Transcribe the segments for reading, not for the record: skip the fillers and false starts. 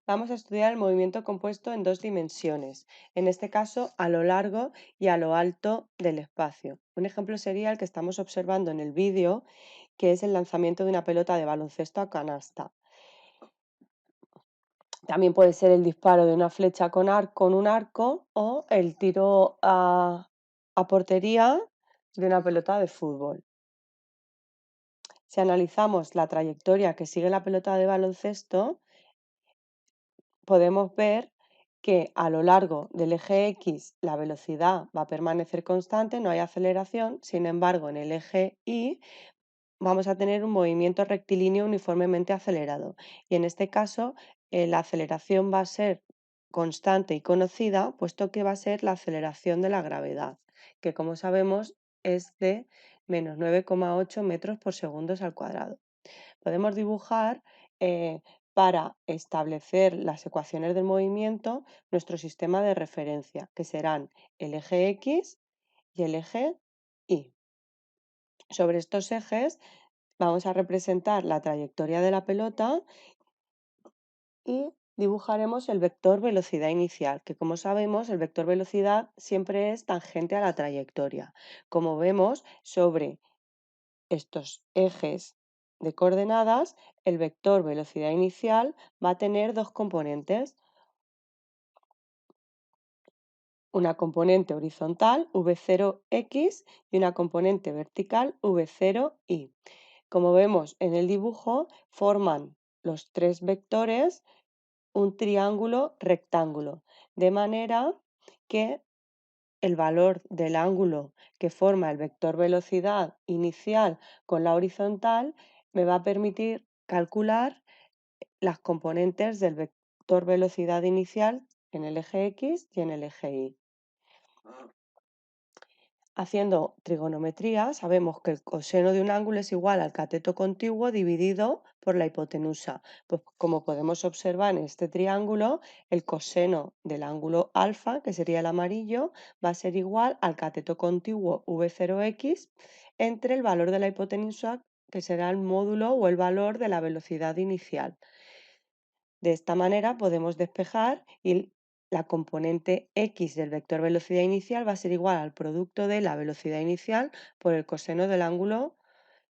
Vamos a estudiar el movimiento compuesto en dos dimensiones, en este caso a lo largo y a lo alto del espacio. Un ejemplo sería el que estamos observando en el vídeo, que es el lanzamiento de una pelota de baloncesto a canasta. También puede ser el disparo de una flecha con un arco o el tiro a portería de una pelota de fútbol. Si analizamos la trayectoria que sigue la pelota de baloncesto, podemos ver que a lo largo del eje X la velocidad va a permanecer constante, no hay aceleración, sin embargo en el eje Y vamos a tener un movimiento rectilíneo uniformemente acelerado y en este caso la aceleración va a ser constante y conocida, puesto que va a ser la aceleración de la gravedad, que como sabemos es de menos 9,8 metros por segundo al cuadrado. Podemos dibujar para establecer las ecuaciones del movimiento nuestro sistema de referencia, que serán el eje X y el eje Y. Sobre estos ejes vamos a representar la trayectoria de la pelota y dibujaremos el vector velocidad inicial, que como sabemos el vector velocidad siempre es tangente a la trayectoria. Como vemos sobre estos ejes de coordenadas, el vector velocidad inicial va a tener dos componentes, una componente horizontal v0x y una componente vertical v0y. Como vemos en el dibujo, forman los tres vectores un triángulo rectángulo, de manera que el valor del ángulo que forma el vector velocidad inicial con la horizontal me va a permitir calcular las componentes del vector velocidad inicial en el eje X y en el eje Y. Haciendo trigonometría, sabemos que el coseno de un ángulo es igual al cateto contiguo dividido por la hipotenusa. Pues como podemos observar en este triángulo, el coseno del ángulo alfa, que sería el amarillo, va a ser igual al cateto contiguo v0x entre el valor de la hipotenusa, que será el módulo o el valor de la velocidad inicial. De esta manera podemos despejar y la componente x del vector velocidad inicial va a ser igual al producto de la velocidad inicial por el coseno del ángulo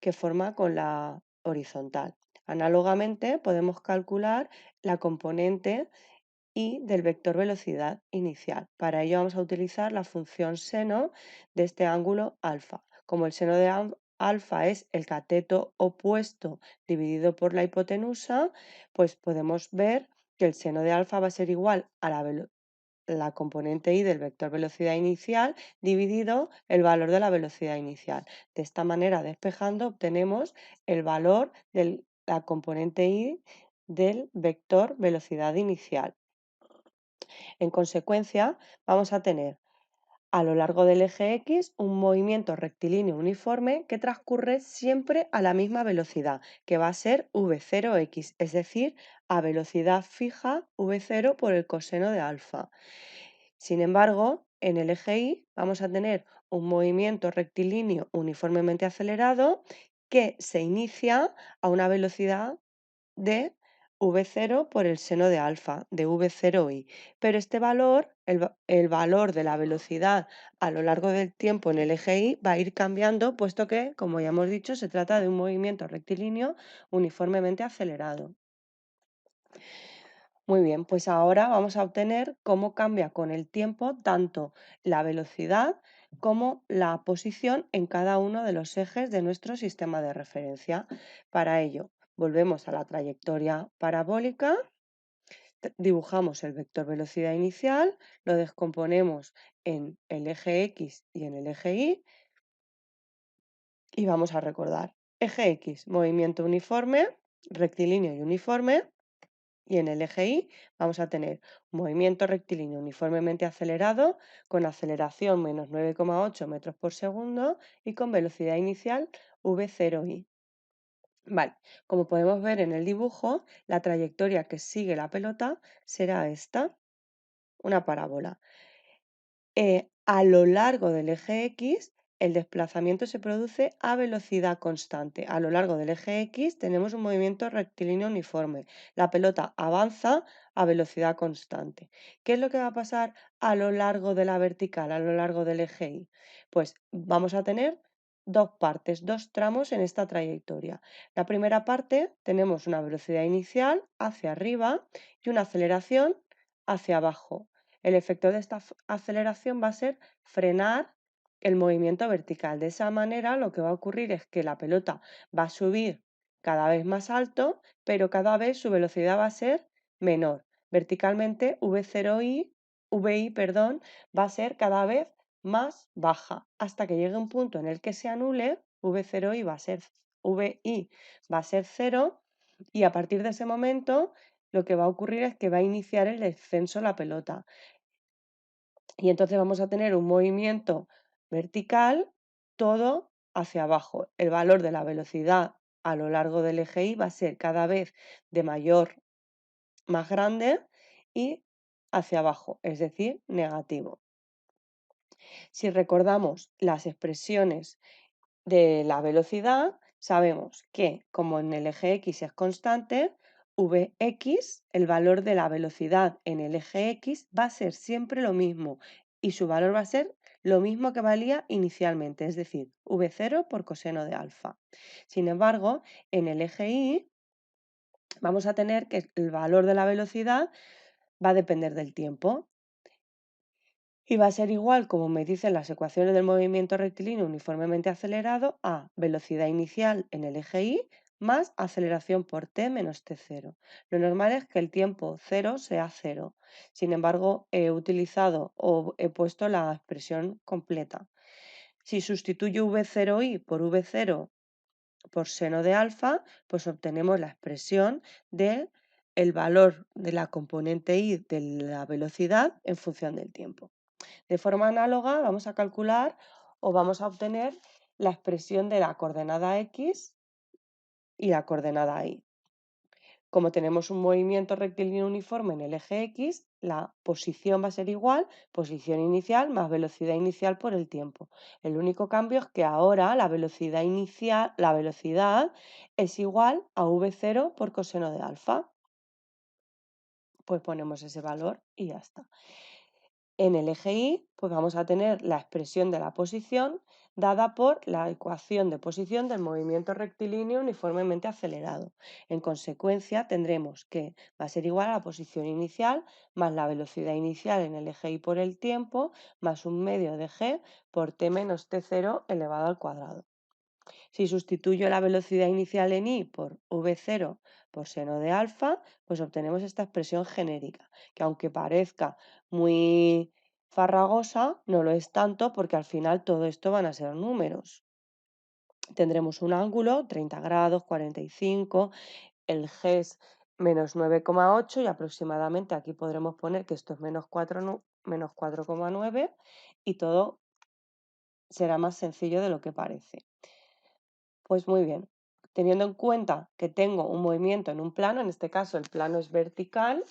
que forma con la horizontal. Análogamente podemos calcular la componente y del vector velocidad inicial. Para ello vamos a utilizar la función seno de este ángulo alfa. Como el seno de alfa es el cateto opuesto dividido por la hipotenusa, pues podemos ver que el seno de alfa va a ser igual a la componente y del vector velocidad inicial dividido el valor de la velocidad inicial. De esta manera, despejando, obtenemos el valor de la componente y del vector velocidad inicial. En consecuencia, vamos a tener a lo largo del eje X un movimiento rectilíneo uniforme que transcurre siempre a la misma velocidad, que va a ser v0x, es decir, a velocidad fija v0 por el coseno de alfa. Sin embargo, en el eje Y vamos a tener un movimiento rectilíneo uniformemente acelerado que se inicia a una velocidad de v0 por el seno de alfa, de v0y. Pero este valor, el valor de la velocidad a lo largo del tiempo en el eje Y va a ir cambiando, puesto que, como ya hemos dicho, se trata de un movimiento rectilíneo uniformemente acelerado. Muy bien, pues ahora vamos a obtener cómo cambia con el tiempo tanto la velocidad como la posición en cada uno de los ejes de nuestro sistema de referencia. Para ello, volvemos a la trayectoria parabólica, dibujamos el vector velocidad inicial, lo descomponemos en el eje X y en el eje Y y vamos a recordar. Eje X, movimiento uniforme, rectilíneo y uniforme. Y en el eje Y vamos a tener un movimiento rectilíneo uniformemente acelerado con aceleración menos 9,8 metros por segundo y con velocidad inicial v0y. Vale, como podemos ver en el dibujo, la trayectoria que sigue la pelota será esta, una parábola. A lo largo del eje X, el desplazamiento se produce a velocidad constante. A lo largo del eje X tenemos un movimiento rectilíneo uniforme. La pelota avanza a velocidad constante. ¿Qué es lo que va a pasar a lo largo de la vertical, a lo largo del eje Y? Pues vamos a tener dos partes, dos tramos en esta trayectoria. La primera parte tenemos una velocidad inicial hacia arriba y una aceleración hacia abajo. El efecto de esta aceleración va a ser frenar el movimiento vertical. De esa manera lo que va a ocurrir es que la pelota va a subir cada vez más alto, pero cada vez su velocidad va a ser menor. Verticalmente VI, perdón, va a ser cada vez más baja hasta que llegue un punto en el que se anule, VI va a ser 0 y a partir de ese momento lo que va a ocurrir es que va a iniciar el descenso la pelota. Y entonces vamos a tener un movimiento vertical todo hacia abajo. El valor de la velocidad a lo largo del eje Y va a ser cada vez de más grande y hacia abajo, es decir, negativo. Si recordamos las expresiones de la velocidad, sabemos que como en el eje X es constante, Vx, el valor de la velocidad en el eje X, va a ser siempre lo mismo y su valor va a ser lo mismo que valía inicialmente, es decir, V0 por coseno de alfa. Sin embargo, en el eje Y vamos a tener que el valor de la velocidad va a depender del tiempo. Y va a ser igual, como me dicen las ecuaciones del movimiento rectilíneo uniformemente acelerado, a velocidad inicial en el eje Y más aceleración por t menos t0. Lo normal es que el tiempo 0 sea 0. Sin embargo, he utilizado o he puesto la expresión completa. Si sustituyo v0i por v0 por seno de alfa, pues obtenemos la expresión de el valor de la componente y de la velocidad en función del tiempo. De forma análoga vamos a calcular o vamos a obtener la expresión de la coordenada X y la coordenada Y. Como tenemos un movimiento rectilíneo uniforme en el eje X, la posición va a ser igual, posición inicial más velocidad inicial por el tiempo. El único cambio es que ahora la velocidad es igual a V0 por coseno de alfa. Pues ponemos ese valor y ya está. En el eje Y, pues vamos a tener la expresión de la posición dada por la ecuación de posición del movimiento rectilíneo uniformemente acelerado. En consecuencia, tendremos que va a ser igual a la posición inicial más la velocidad inicial en el eje Y por el tiempo más un medio de g por t menos t0 elevado al cuadrado. Si sustituyo la velocidad inicial en I por V0 por seno de alfa, pues obtenemos esta expresión genérica, que aunque parezca muy farragosa, no lo es tanto porque al final todo esto van a ser números. Tendremos un ángulo, 30 grados, 45, el G es menos 9,8 y aproximadamente aquí podremos poner que esto es menos 4,9 y todo será más sencillo de lo que parece. Pues muy bien, teniendo en cuenta que tengo un movimiento en un plano, en este caso el plano es vertical,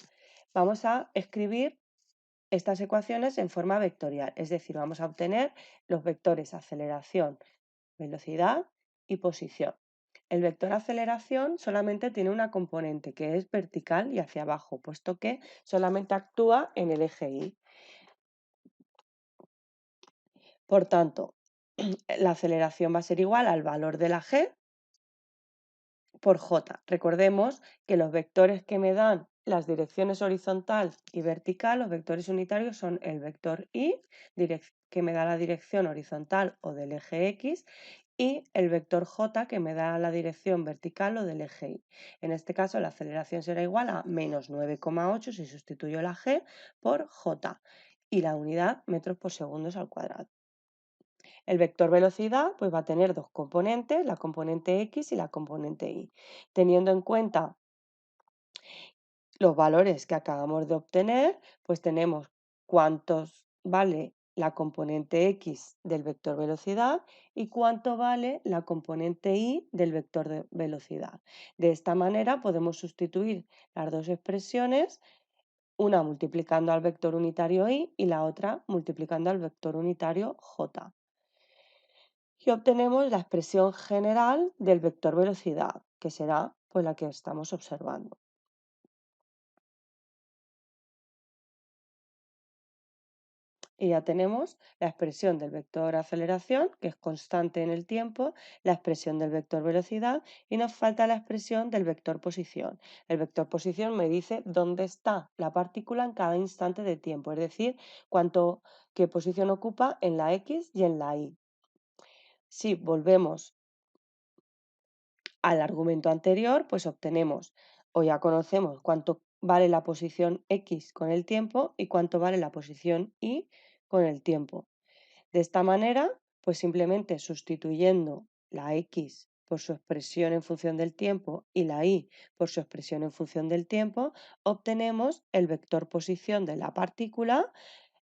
vamos a escribir estas ecuaciones en forma vectorial, es decir, vamos a obtener los vectores aceleración, velocidad y posición. El vector aceleración solamente tiene una componente que es vertical y hacia abajo, puesto que solamente actúa en el eje Y. Por tanto, la aceleración va a ser igual al valor de la g por j. Recordemos que los vectores que me dan las direcciones horizontal y vertical, los vectores unitarios son el vector y, que me da la dirección horizontal o del eje X, y el vector j, que me da la dirección vertical o del eje Y. En este caso, la aceleración será igual a menos 9,8 si sustituyo la g por j y la unidad metros por segundos al cuadrado. El vector velocidad pues va a tener dos componentes, la componente X y la componente Y. Teniendo en cuenta los valores que acabamos de obtener, pues tenemos cuántos vale la componente X del vector velocidad y cuánto vale la componente Y del vector de velocidad. De esta manera podemos sustituir las dos expresiones, una multiplicando al vector unitario Y y la otra multiplicando al vector unitario J. y obtenemos la expresión general del vector velocidad, que será pues, la que estamos observando. Y ya tenemos la expresión del vector aceleración, que es constante en el tiempo, la expresión del vector velocidad y nos falta la expresión del vector posición. El vector posición me dice dónde está la partícula en cada instante de tiempo, es decir, qué posición ocupa en la X y en la Y. Si volvemos al argumento anterior, pues obtenemos o ya conocemos cuánto vale la posición X con el tiempo y cuánto vale la posición Y con el tiempo. De esta manera, pues simplemente sustituyendo la X por su expresión en función del tiempo y la Y por su expresión en función del tiempo, obtenemos el vector posición de la partícula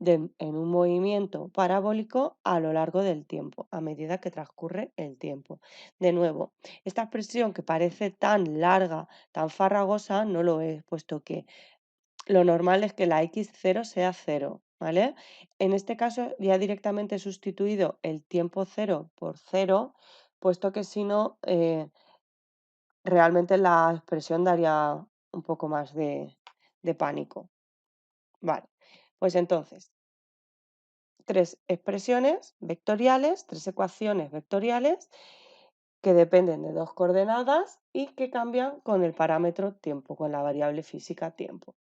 en un movimiento parabólico a lo largo del tiempo, a medida que transcurre el tiempo. De nuevo, esta expresión que parece tan larga, tan farragosa, no lo es, puesto que lo normal es que la x0 sea cero, ¿vale? En este caso ya directamente he sustituido el tiempo cero por cero, puesto que si no, realmente la expresión daría un poco más de pánico. Vale, pues entonces, tres expresiones vectoriales, tres ecuaciones vectoriales que dependen de dos coordenadas y que cambian con el parámetro tiempo, con la variable física tiempo.